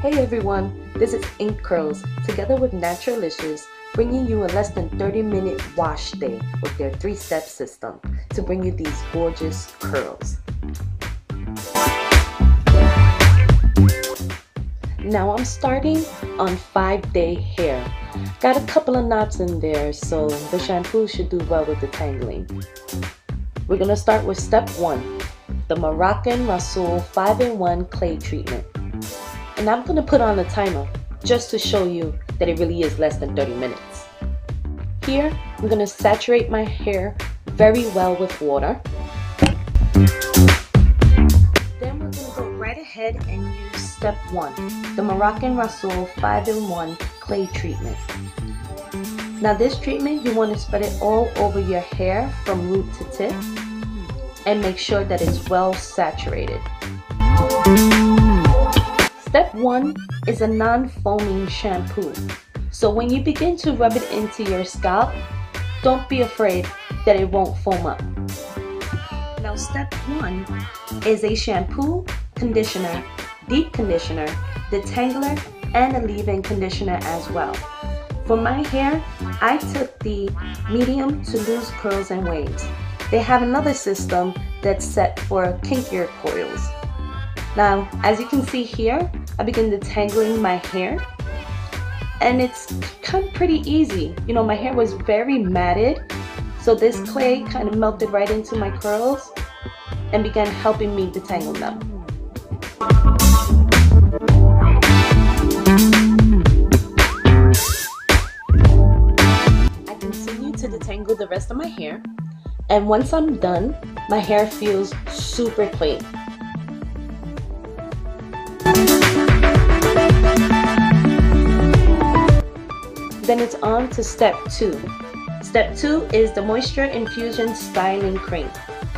Hey everyone, this is Ink Curls, together with Naturalicious, bringing you a less than 30-minute wash day with their 3-step system to bring you these gorgeous curls. Now I'm starting on 5-day hair. Got a couple of knots in there, so the shampoo should do well with the tangling. We're going to start with step 1, the Moroccan Rasoul 5-in-1 clay treatment. And I'm going to put on a timer just to show you that it really is less than 30 minutes. Here, I'm going to saturate my hair very well with water. Then we're going to go right ahead and use step 1, the Moroccan Rasoul 5-in-1 clay treatment. Now this treatment, you want to spread it all over your hair from root to tip and make sure that it's well saturated. Step 1 is a non-foaming shampoo. So when you begin to rub it into your scalp, don't be afraid that it won't foam up. Now step 1 is a shampoo, conditioner, deep conditioner, detangler, and a leave-in conditioner as well. For my hair, I took the medium to loose curls and waves. They have another system that's set for kinkier coils. Now, as you can see here, I begin detangling my hair, and it's kind of pretty easy. You know, my hair was very matted, so this clay kind of melted right into my curls and began helping me detangle them. I continue to detangle the rest of my hair, and once I'm done, my hair feels super clean. Then it's on to step 2. Step 2 is the Moisture Infusion Styling Cream.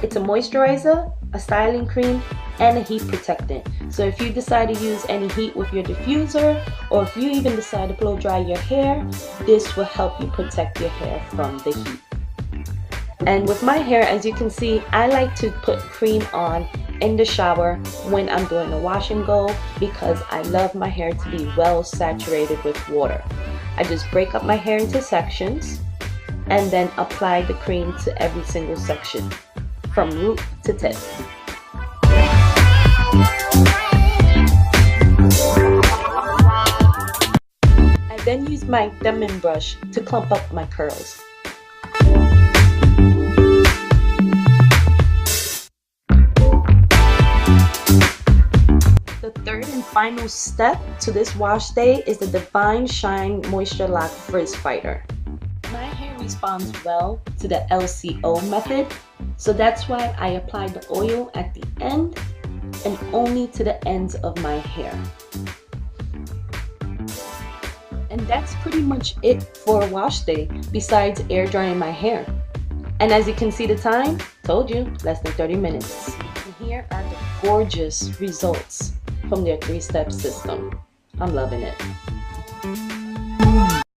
It's a moisturizer, a styling cream, and a heat protectant. So if you decide to use any heat with your diffuser, or if you even decide to blow dry your hair, this will help you protect your hair from the heat. And with my hair, as you can see, I like to put cream on in the shower when I'm doing a wash and go because I love my hair to be well saturated with water. I just break up my hair into sections and then apply the cream to every single section from root to tip. I then use my diamond brush to clump up my curls. The third and final step to this wash day is the Divine Shine Moisture Lock Frizz Fighter. My hair responds well to the LCO method, so that's why I apply the oil at the end and only to the ends of my hair. And that's pretty much it for a wash day, besides air drying my hair. And as you can see the time, told you, less than 30 minutes. And here are the gorgeous results from their 3-step system. I'm loving it.